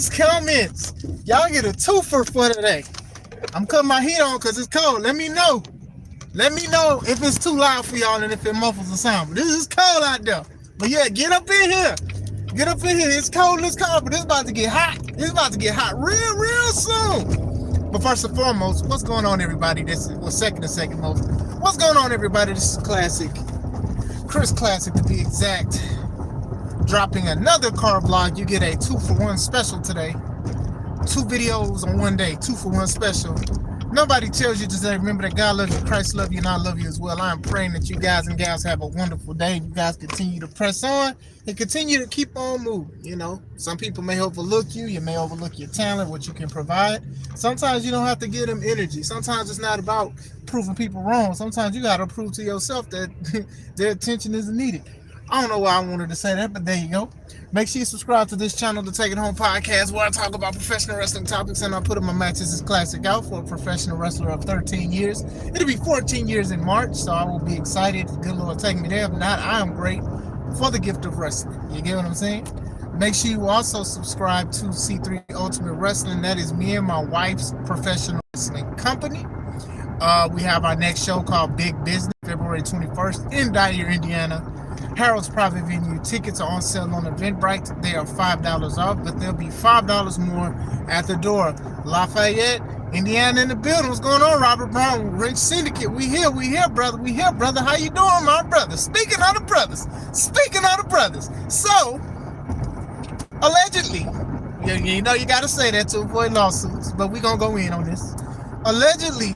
nice comments. Y'all get a twofer for today. I'm cutting my heat on because it's cold. Let me know. Let me know if it's too loud for y'all and if it muffles the sound. But this is cold out there. But yeah, get up in here. Get up in here. It's cold, but it's about to get hot. It's about to get hot real soon. But first and foremost, what's going on, everybody? This is second most. What's going on, everybody? This is Classic. Chris Classic, to be exact. Dropping another car vlog. You get a 2-for-1 special today. 2 videos on one day. 2-for-1 special. Nobody tells you, just remember that God loves you, Christ loves you, and I love you as well. I am praying that you guys and gals have a wonderful day. You guys continue to press on and continue to keep on moving. You know, some people may overlook you. You may overlook your talent, what you can provide. Sometimes you don't have to give them energy. Sometimes it's not about proving people wrong. Sometimes you got to prove to yourself that their attention isn't needed. I don't know why I wanted to say that, but there you go. Make sure you subscribe to this channel, the Take It Home podcast, where I talk about professional wrestling topics and I put up my matches as Classic out for a professional wrestler of 13 years. It'll be 14 years in March, so I will be excited. The good Lord take me there. If not, I am great for the gift of wrestling. You get what I'm saying? Make sure you also subscribe to C3 Ultimate Wrestling. That is me and my wife's professional wrestling company. We have our next show called Big Business, February 21st in Dyer, Indiana. Harold's Private Venue. Tickets are on sale on Eventbrite. They are $5 off, but there'll be $5 more at the door. Lafayette, Indiana in the building. What's going on, Robert Brown? Rich Syndicate. We here, brother. We here, brother. How you doing, my brother? Speaking of the brothers. So, allegedly, you know you got to say that to avoid lawsuits, but we're going to go in on this. Allegedly,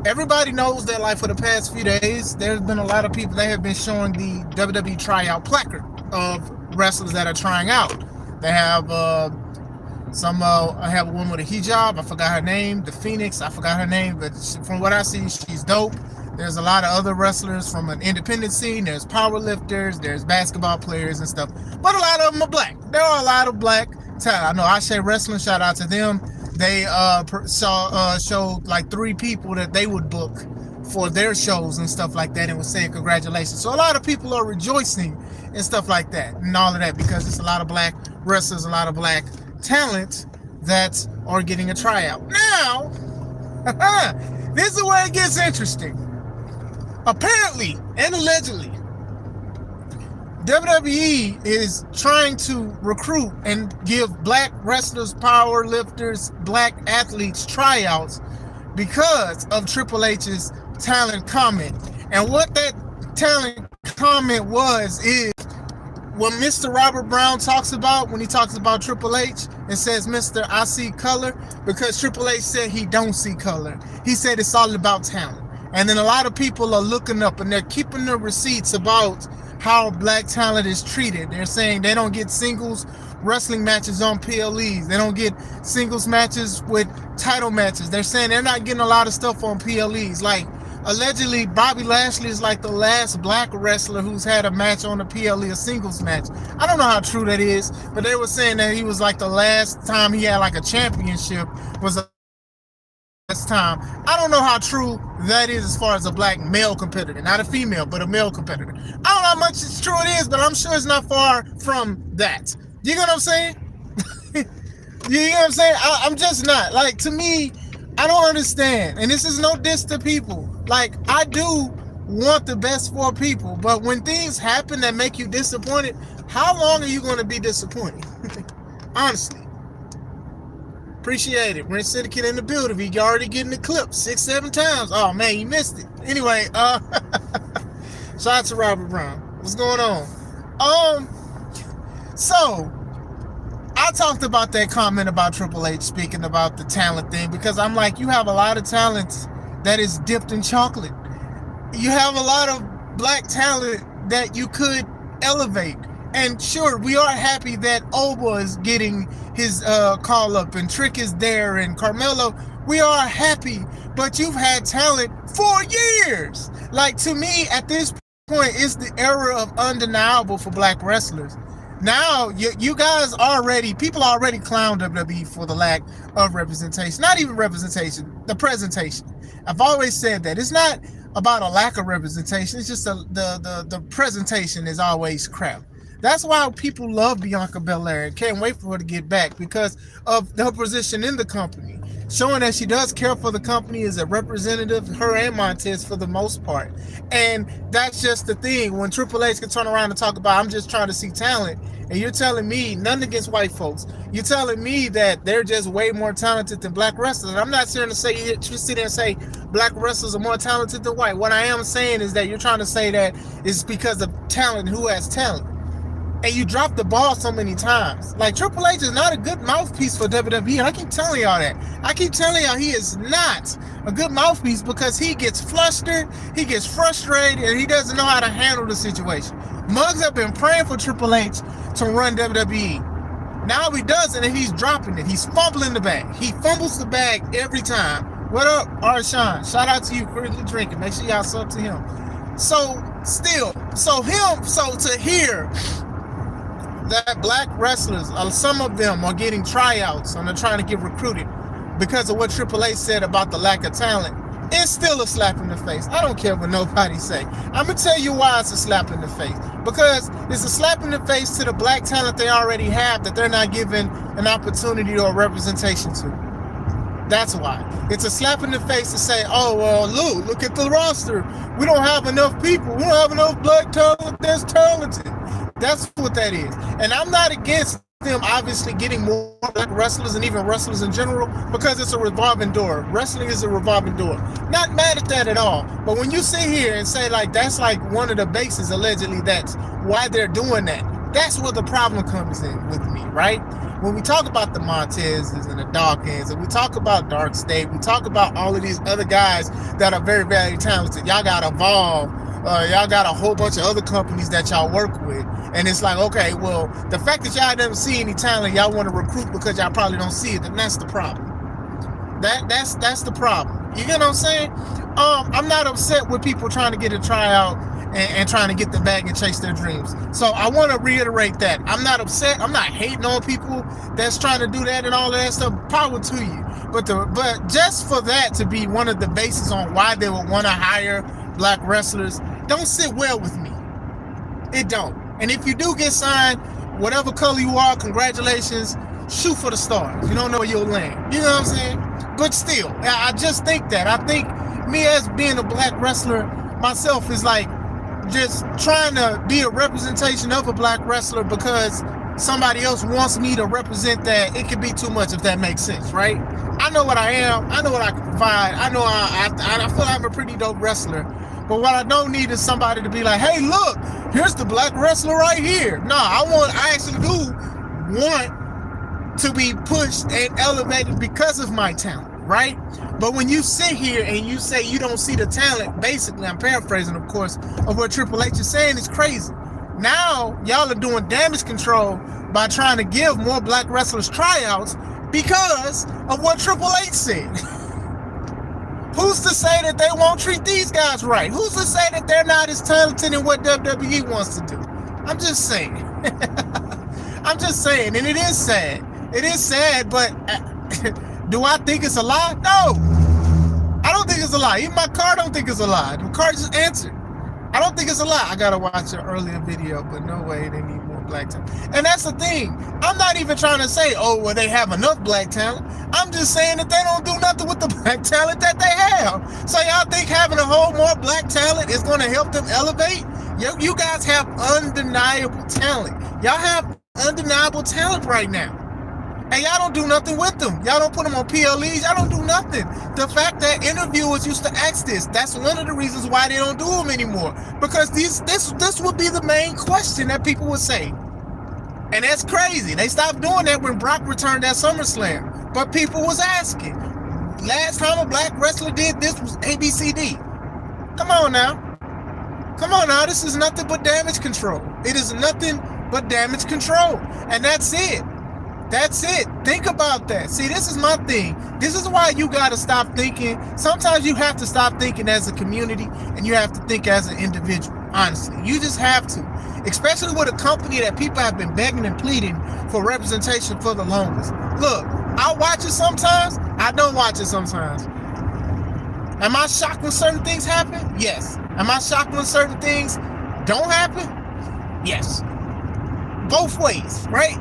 everybody knows that, like, for the past few days, there's been a lot of people that have been showing the WWE tryout placard of wrestlers that are trying out. They have I have a woman with a hijab. I forgot her name. The Phoenix. I forgot her name, but from what I see, she's dope. There's a lot of other wrestlers from an independent scene. There's power lifters. There's basketball players and stuff. But a lot of them are black. There are a lot of black talent. I know HHH Wrestling. Shout out to them. They showed like 3 people that they would book for their shows and stuff like that and was saying congratulations. So a lot of people are rejoicing and stuff like that and all of that because it's a lot of black wrestlers, a lot of black talent that are getting a tryout. Now, this is where it gets interesting. Apparently and allegedly, WWE is trying to recruit and give black wrestlers, power lifters, black athletes tryouts because of Triple H's talent comment. And what that talent comment is what Mr. Robert Brown talks about when he talks about Triple H and says, Mr. I see color, because Triple H said he don't see color. He said it's all about talent. And then a lot of people are looking up and they're keeping the receipts about how black talent is treated. They're saying they don't get singles wrestling matches on PLEs. They don't get singles matches with title matches. They're saying they're not getting a lot of stuff on PLEs. Like, allegedly, Bobby Lashley is like the last black wrestler who's had a match on a PLE, a singles match. I don't know how true that is, but they were saying that he was like the last time he had like a championship was a time. I don't know how true that is as far as a black male competitor, not a female, but a male competitor. I don't know how much it's true it is, but I'm sure it's not far from that. You know what I'm saying? You know what I'm saying? I'm just not. Like, to me, I don't understand. And this is no diss to people. Like, I do want the best for people, but when things happen that make you disappointed, how long are you going to be disappointed? Honestly. Appreciate it. Rent Syndicate in the building. You already getting the clip 6-7 times. Oh man, you missed it. Anyway, shout out to Robert Brown. What's going on? So I talked about that comment about Triple H speaking about the talent thing because I'm like, you have a lot of talent that is dipped in chocolate. You have a lot of black talent that you could elevate. And sure, we are happy that Oba is getting his call up and Trick is there and Carmelo. We are happy, but you've had talent for years. Like, to me, at this point, it's the era of undeniable for black wrestlers. Now, you guys people already clown WWE for the lack of representation. Not even representation, the presentation. I've always said that. It's not about a lack of representation. It's just the presentation is always crap. That's why people love Bianca Belair and can't wait for her to get back, because of her position in the company, showing that she does care for the company as a representative, her and Montez for the most part. And that's just the thing. When Triple H can turn around and talk about, I'm just trying to see talent, and you're telling me, nothing against white folks, you're telling me that they're just way more talented than black wrestlers. And I'm not sitting to say, you sit there and say black wrestlers are more talented than white. What I am saying is that you're trying to say that it's because of talent, who has talent. And you drop the ball so many times. Like, Triple H is not a good mouthpiece for WWE. And I keep telling y'all that. I keep telling y'all he is not a good mouthpiece, because he gets flustered, he gets frustrated, and he doesn't know how to handle the situation. Muggs have been praying for Triple H to run WWE. Now he doesn't, and he's dropping it. He's fumbling the bag. He fumbles the bag every time. What up, Arshawn? Shout out to you, currently drinking. Make sure y'all sub to him. So to hear that black wrestlers, some of them are getting tryouts and they're trying to get recruited because of what Triple H said about the lack of talent, it's still a slap in the face. I don't care what nobody say. I'm going to tell you why it's a slap in the face. Because it's a slap in the face to the black talent they already have that they're not given an opportunity or representation to. That's why. It's a slap in the face to say, oh, well, look at the roster. We don't have enough people. We don't have enough black talent that's talented. That's what that is. And I'm not against them obviously getting more black wrestlers and even wrestlers in general, because it's a revolving door. Wrestling is a revolving door. Not mad at that at all. But when you sit here and say, like, that's like one of the bases, allegedly, that's why they're doing that, that's where the problem comes in with me, right? When we talk about the Montezes and the Dawkins, and we talk about Dark State, we talk about all of these other guys that are very, very talented. Y'all got Evolve. Y'all got a whole bunch of other companies that y'all work with. And it's like, okay, well, the fact that y'all don't see any talent, y'all want to recruit because y'all probably don't see it, then that's the problem. That's the problem. You get what I'm saying? I'm not upset with people trying to get a tryout and trying to get the bag and chase their dreams. So I want to reiterate that. I'm not upset. I'm not hating on people that's trying to do that and all of that stuff. Power to you. But just for that to be one of the bases on why they would want to hire black wrestlers, don't sit well with me. It don't. And if you do get signed, whatever color you are, congratulations, shoot for the stars. You don't know where you'll land. You know what I'm saying? But still, I just think that. I think me as being a black wrestler myself is like just trying to be a representation of a black wrestler because somebody else wants me to represent that. It could be too much, if that makes sense, right? I know what I am. I know what I can provide. I know I feel I'm a pretty dope wrestler. But what I don't need is somebody to be like, hey, look, here's the black wrestler right here. No, I actually do want to be pushed and elevated because of my talent, right? But when you sit here and you say you don't see the talent, basically, I'm paraphrasing, of course, of what Triple H is saying, is crazy. Now, y'all are doing damage control by trying to give more black wrestlers tryouts because of what Triple H said. Who's to say that they won't treat these guys right? Who's to say that they're not as talented in what WWE wants to do? I'm just saying. I'm just saying, and it is sad. It is sad, but do I think it's a lie? No. I don't think it's a lie. Even my car don't think it's a lie. The car just answered. I don't think it's a lie. I gotta watch an earlier video, but no way they need more black talent. And that's the thing. I'm not even trying to say, oh, well, they have enough black talent. I'm just saying that they don't do nothing with the black talent that they have. So y'all think having a whole more black talent is going to help them elevate? You guys have undeniable talent. Y'all have undeniable talent right now. And y'all don't do nothing with them. Y'all don't put them on PLEs. Y'all don't do nothing. The fact that interviewers used to ask this, that's one of the reasons why they don't do them anymore. Because this would be the main question that people would say. And that's crazy. They stopped doing that when Brock returned at SummerSlam. But people was asking. Last time a black wrestler did this was ABCD. Come on now. Come on now. This is nothing but damage control. It is nothing but damage control. And that's it. That's it. Think about that. See, this is my thing. This is why you got to stop thinking. Sometimes you have to stop thinking as a community and you have to think as an individual. Honestly, you just have to. Especially with a company that people have been begging and pleading for representation for the longest. Look, I watch it sometimes. I don't watch it sometimes. Am I shocked when certain things happen? Yes. Am I shocked when certain things don't happen? Yes. both ways, right?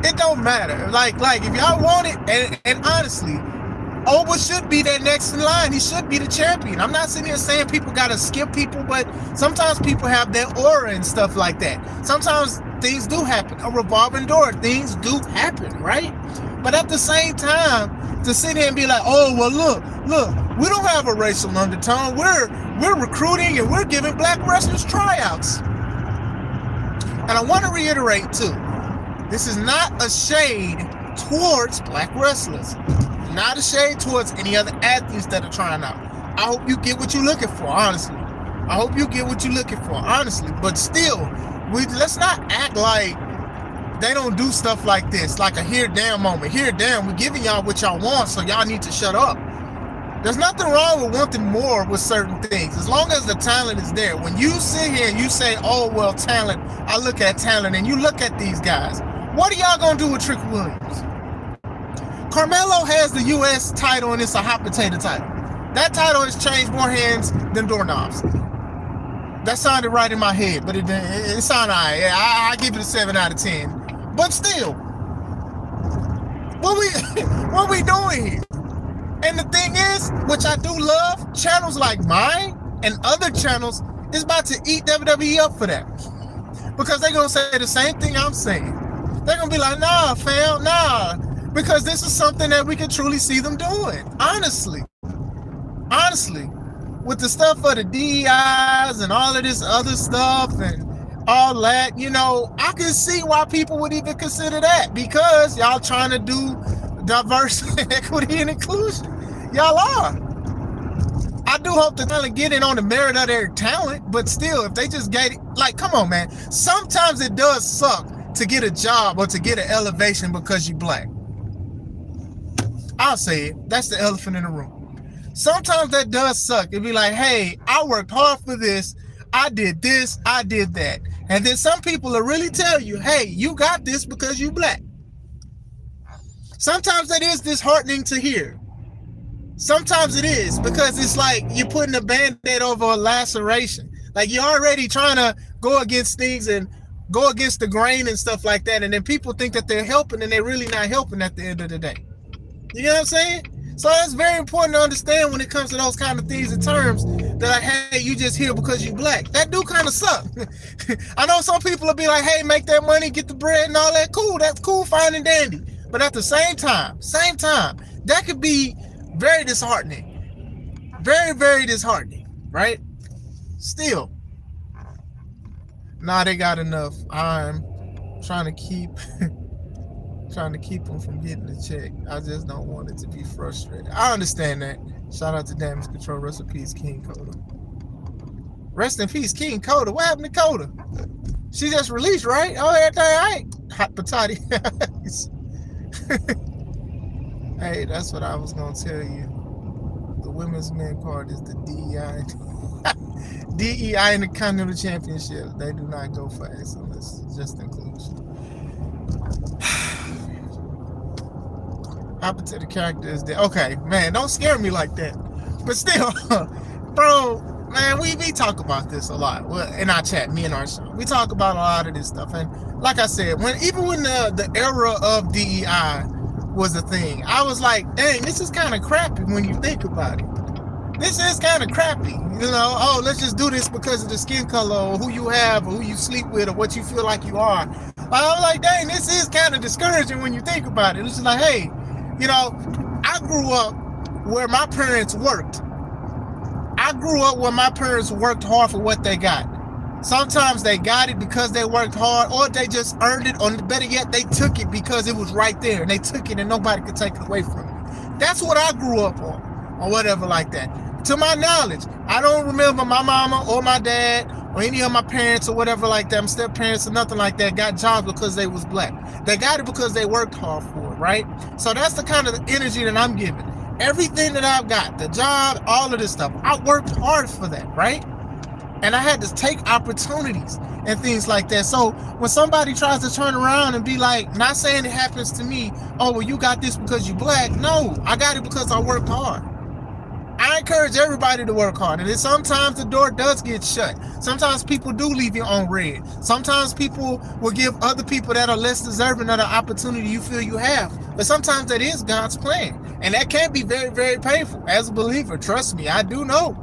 It don't matter. Like if y'all want it, and honestly, Oba should be that next in line. He should be the champion. I'm not sitting here saying people gotta skip people, but sometimes people have that aura and stuff like that. Sometimes things do happen. A revolving door. Things do happen, right? But at the same time, to sit here and be like, oh well, look, we don't have a racial undertone. We're recruiting and we're giving black wrestlers tryouts. And I want to reiterate too, this is not a shade towards black wrestlers. Not a shade towards any other athletes that are trying out. I hope you get what you're looking for, honestly. I hope you get what you're looking for, honestly. But still, let's not act like they don't do stuff like this, like a here damn moment. Here damn, we're giving y'all what y'all want, so y'all need to shut up. There's nothing wrong with wanting more with certain things, as long as the talent is there. When you sit here and you say, oh, well, talent, I look at talent, and you look at these guys, what are y'all going to do with Trick Williams? Carmelo has the U.S. title, and it's a hot potato title. That title has changed more hands than doorknobs. That sounded right in my head, but it sounded all right. I give it a 7 out of 10. But still, what we doing here? And the thing is, which I do love, channels like mine and other channels is about to eat WWE up for that. Because they're going to say the same thing I'm saying. They're going to be like, nah, fam, nah. Because this is something that we can truly see them doing. Honestly, with the stuff of the DEIs and all of this other stuff and all that, you know, I can see why people would even consider that, because y'all trying to do diversity, equity, and inclusion. Y'all are. I do hope the talent get in on the merit of their talent, but still, if they just get it, like, come on, man. Sometimes it does suck to get a job or to get an elevation because you black. I'll say it. That's the elephant in the room. Sometimes that does suck. It'd be like, hey, I worked hard for this. I did this. I did that. And then some people will really tell you, hey, you got this because you black. Sometimes that is disheartening to hear. Sometimes it is, because it's like you're putting a band-aid over a laceration. Like you're already trying to go against things and go against the grain and stuff like that. And then people think that they're helping and they're really not helping at the end of the day. You know what I'm saying? So it's very important to understand when it comes to those kind of things and terms that like, hey, you just here because you black. That do kind of suck. I know some people will be like, hey, make that money, get the bread and all that. Cool, that's cool, fine and dandy. But at the same time, that could be very disheartening. Very, very disheartening, right? Still, nah, they got enough. I'm trying to keep them from getting the check. I just don't want it to be frustrated. I understand that. Shout out to Damage Control. Rest in peace, King Coda. Rest in peace, King Coda. What happened to Coda? She just released, right? Oh, everything all right. Hot potato. Hey, that's what I was going to tell you. The women's men card is the DEI. DEI in the Continental Championship. They do not go for excellence, just inclusion. Opposite the character is there. Okay, man, don't scare me like that. But still, bro, man, we talk about this a lot. Well, in our chat, me and our show, we talk about a lot of this stuff. And like I said, even when the era of DEI was a thing, I was like, dang, this is kind of crappy when you think about it. This is kind of crappy, you know. Oh, let's just do this because of the skin color or who you have or who you sleep with or what you feel like you are. I was like, dang, this is kind of discouraging when you think about it. It's just like, hey, you know, I grew up where my parents worked. I grew up where my parents worked hard for what they got. Sometimes they got it because they worked hard, or they just earned it, or better yet, they took it because it was right there, and they took it and nobody could take it away from them. That's what I grew up on, or whatever like that. To my knowledge, I don't remember my mama or my dad or any of my parents or whatever like that, my step parents or nothing like that, got jobs because they was black. They got it because they worked hard for it, right? So that's the kind of energy that I'm giving. Everything that I've got, the job, all of this stuff, I worked hard for that, right? And I had to take opportunities and things like that. So when somebody tries to turn around and be like, not saying it happens to me, oh, well, you got this because you black. No, I got it because I worked hard. I encourage everybody to work hard. And then sometimes the door does get shut. Sometimes people do leave you on red. Sometimes people will give other people that are less deserving of the opportunity you feel you have. But sometimes that is God's plan. And that can be very, very painful. As a believer, trust me, I do know.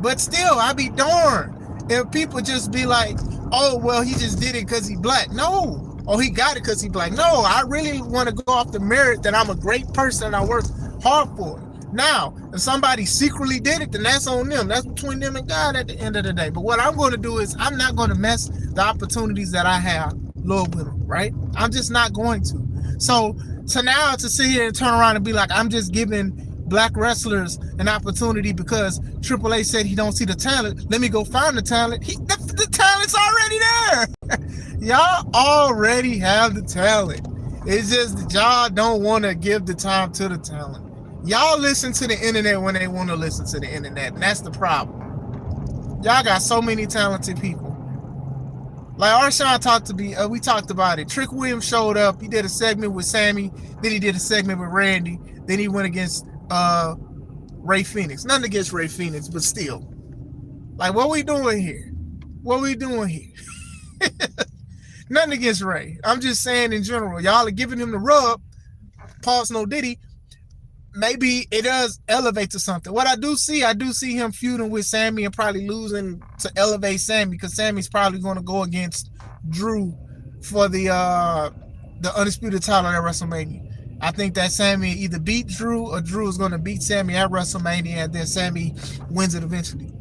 But still, I be darned if people just be like, oh, well, he just did it because he black. No. Oh, he got it because he black. No, I really want to go off the merit that I'm a great person and I work hard for it. Now, if somebody secretly did it, then that's on them. That's between them and God at the end of the day. But what I'm going to do is I'm not going to mess the opportunities that I have, Lord willing, right? I'm just not going to. So now to sit here and turn around and be like, I'm just giving black wrestlers an opportunity because Triple H said he don't see the talent. Let me go find the talent. The talent's already there. Y'all already have the talent. It's just that y'all don't want to give the time to the talent. Y'all listen to the internet when they want to listen to the internet, and that's the problem. Y'all got so many talented people. Like Arshawn talked to me, we talked about it. Trick Williams showed up. He did a segment with Sammy. Then he did a segment with Randy. Then he went against Ray Phoenix. Nothing against Ray Phoenix, but still. Like, what we doing here? What we doing here? Nothing against Ray. I'm just saying in general. Y'all are giving him the rub. Pause no Diddy. Maybe it does elevate to something. What I do see him feuding with Sammy and probably losing to elevate Sammy because Sammy's probably going to go against Drew for the undisputed title at WrestleMania. I think that Sammy either beat Drew or Drew is going to beat Sammy at WrestleMania and then Sammy wins it eventually.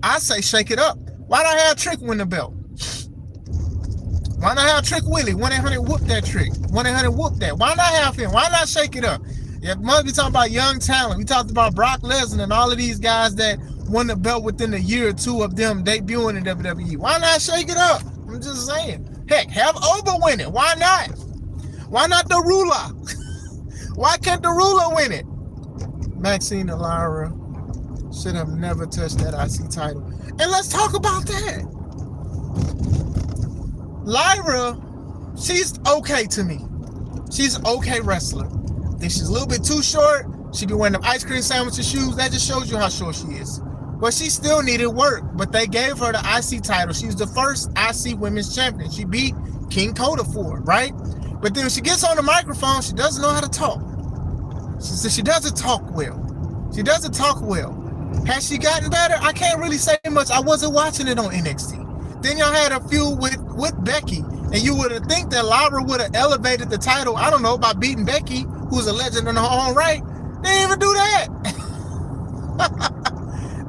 I say shake it up. Why not have Trick win the belt? Why not have Trick Willie? 1-800 whoop that Trick. 1-800 whoop that. Why not have him? Why not shake it up? Yeah, must be talking about young talent. We talked about Brock Lesnar and all of these guys that won the belt within a year or two of them debuting in WWE. Why not shake it up? I'm just saying. Heck, have Oba win it. Why not? Why not the Ruler? Why can't the Ruler win it? Maxine and Lyra should have never touched that IC title. And let's talk about that. Lyra, she's okay to me. She's an okay wrestler. I think she's a little bit too short. She be wearing them ice cream sandwiches shoes. That just shows you how short she is. But she still needed work. But they gave her the IC title. She was the first IC women's champion. She beat King Coda for it, right? But then when she gets on the microphone, she doesn't know how to talk. She doesn't talk well. She doesn't talk well. Has she gotten better? I can't really say much. I wasn't watching it on NXT. Then y'all had a feud with Becky. And you would have think that Lyra would have elevated the title, I don't know, by beating Becky, who's a legend in her own right. They didn't even do that.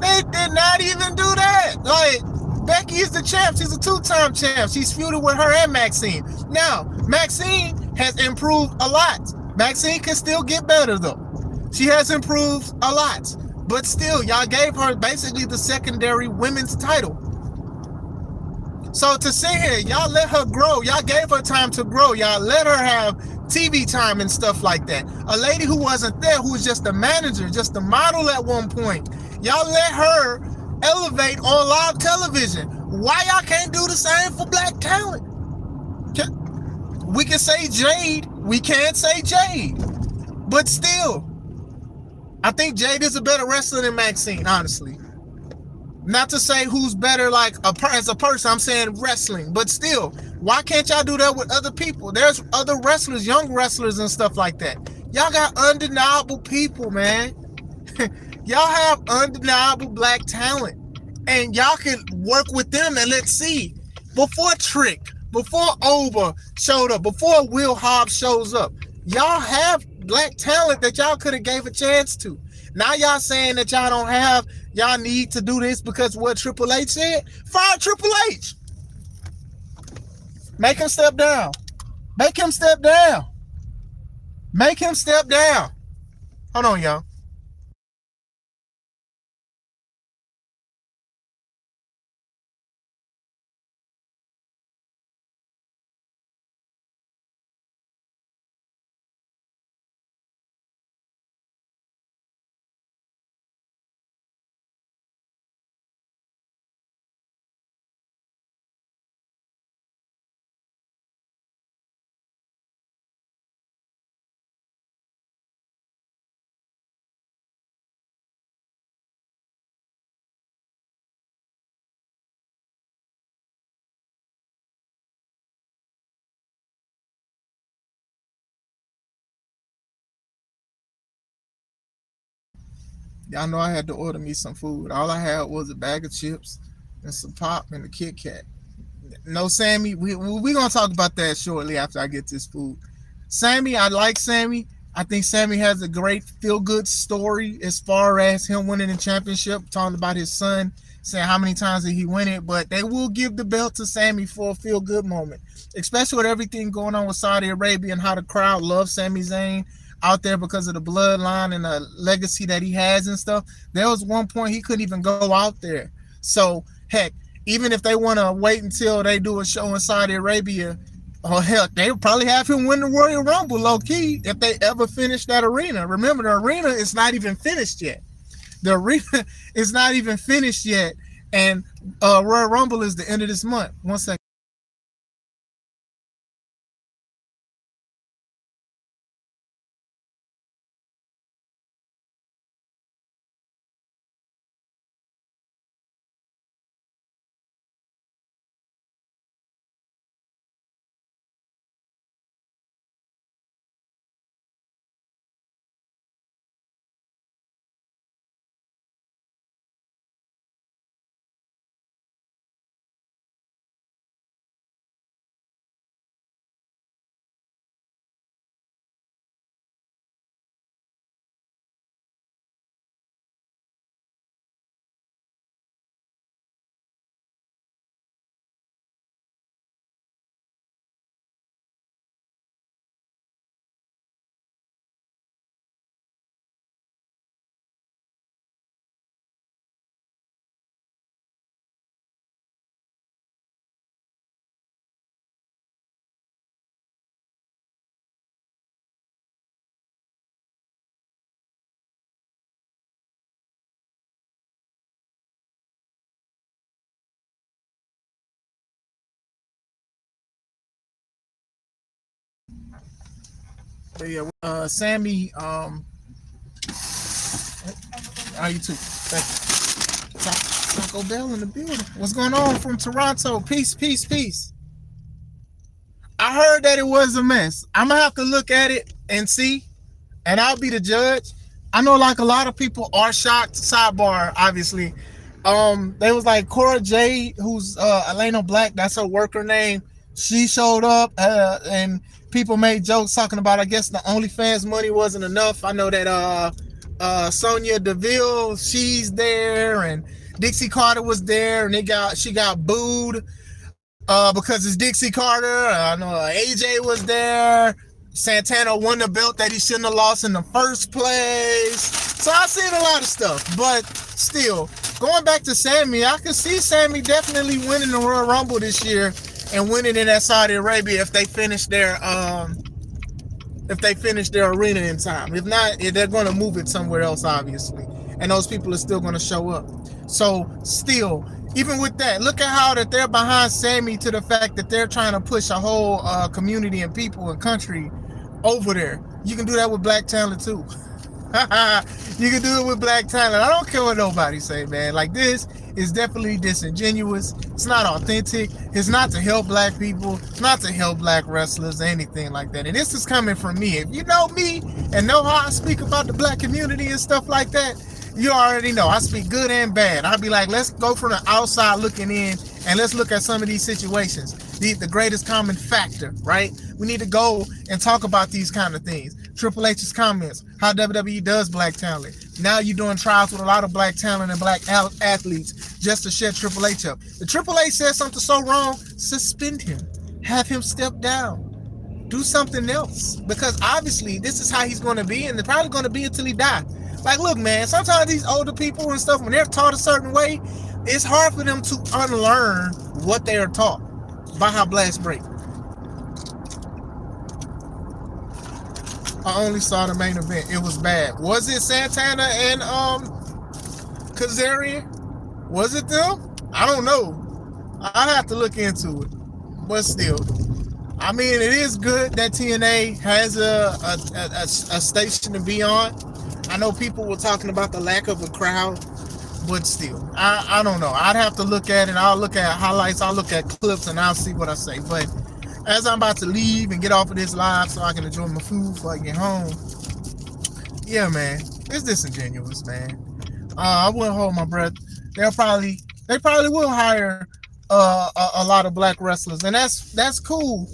They did not even do that. Like, Becky is the champ. She's a two-time champ. She's feuded with her and Maxine. Now, Maxine has improved a lot. Maxine can still get better, though. She has improved a lot. But still, y'all gave her basically the secondary women's title. So to sit here, y'all let her grow. Y'all gave her time to grow. Y'all let her have TV time and stuff like that. A lady who wasn't there, who was just a manager, just a model at one point. Y'all let her elevate on live television. Why y'all can't do the same for black talent? We can say Jade. We can't say Jade. But still, I think Jade is a better wrestler than Maxine, honestly. Not to say who's better like as a person, I'm saying wrestling. But still, why can't y'all do that with other people? There's other wrestlers, young wrestlers and stuff like that. Y'all got undeniable people, man. Y'all have undeniable black talent. And y'all can work with them and let's see. Before Trick, before Oba showed up, before Will Hobbs shows up, y'all have black talent that y'all could have gave a chance to. Now y'all saying that y'all don't have, y'all need to do this because what Triple H said? Fire Triple H. Make him step down. Make him step down. Make him step down. Hold on, y'all. Y'all know I had to order me some food. All I had was a bag of chips and some pop and a Kit Kat. No Sammy. We gonna talk about that shortly after I get this food. Sammy, I like Sammy. I think Sammy has a great feel good story as far as him winning the championship. Talking about his son, saying how many times did he win it, but they will give the belt to Sammy for a feel good moment, especially with everything going on with Saudi Arabia and how the crowd loves Sami Zayn out there because of the bloodline and the legacy that he has and stuff. There was one point he couldn't even go out there. So heck, even if they want to wait until they do a show in Saudi Arabia, oh hell, they would probably have him win the Royal Rumble low key if they ever finish that arena. Remember, the arena is not even finished yet. The arena is not even finished yet, and Royal Rumble is the end of this month. One second. But yeah, Sammy, how you too? Thank you. Taco Bell in the building. What's going on from Toronto? Peace, peace, peace. I heard that it was a mess. I'm gonna have to look at it and see, and I'll be the judge. I know like a lot of people are shocked. Sidebar, obviously. They was like Cora Jade, who's Elena Black, that's her worker name. She showed up, and people made jokes talking about, I guess the OnlyFans money wasn't enough. I know that Sonya Deville, she's there, and Dixie Carter was there, and she got booed because it's Dixie Carter. I know AJ was there. Santana won the belt that he shouldn't have lost in the first place. So I've seen a lot of stuff, but still, going back to Sammy, I could see Sammy definitely winning the Royal Rumble this year and winning it at Saudi Arabia if they finish their arena in time. If not, they're going to move it somewhere else, obviously, and those people are still going to show up. So still, even with that, look at how that they're behind Sammy to the fact that they're trying to push a whole community and people and country over there. You can do that with black talent too. You can do it with black talent. I don't care what nobody say, man. Like, this is definitely disingenuous. It's not authentic. It's not to help black people. It's not to help black wrestlers or anything like that. And this is coming from me. If you know me and know how I speak about the black community and stuff like that, you already know I speak good and bad. I'll be like, let's go from the outside looking in and let's look at some of these situations. The greatest common factor, right? We need to go and talk about these kind of things. Triple H's comments, how WWE does black talent. Now you're doing trials with a lot of black talent and black athletes just to shut Triple H up. The Triple H said something so wrong, suspend him. Have him step down. Do something else. Because obviously this is how he's going to be, and it's probably going to be until he dies. Like, look, man, sometimes these older people and stuff, when they're taught a certain way, it's hard for them to unlearn what they are taught by how blacks break. I only saw the main event. It was bad. Was it Santana and Kazarian? Was it them? I don't know. I'd have to look into it. But still, I mean, it is good that TNA has a station to be on. I know people were talking about the lack of a crowd, but still, I don't know. I'd have to look at it. I'll look at highlights. I'll look at clips, and I'll see what I say. But as I'm about to leave and get off of this live so I can enjoy my food before I get home, yeah, man, it's disingenuous, man. I wouldn't hold my breath. They probably will hire a lot of black wrestlers, and that's cool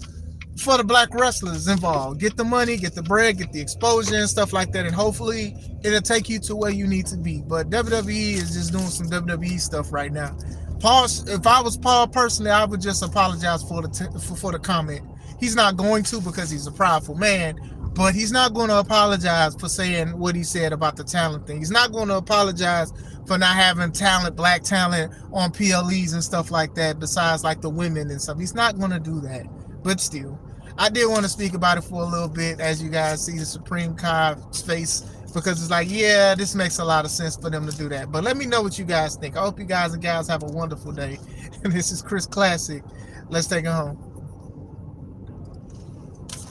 for the black wrestlers involved. Get the money, get the bread, get the exposure and stuff like that, and hopefully it'll take you to where you need to be. But WWE is just doing some WWE stuff right now. Paul, if I was Paul personally, I would just apologize for the comment. He's not going to because he's a prideful man, but he's not going to apologize for saying what he said about the talent thing. He's not going to apologize for not having talent, black talent on PLEs and stuff like that, besides like the women and stuff. He's not going to do that. But still, I did want to speak about it for a little bit as you guys see the Supreme Kai's face, because it's like, yeah, this makes a lot of sense for them to do that. But let me know what you guys think. I hope you guys and gals have a wonderful day. This is Chris Classic. Let's take it home.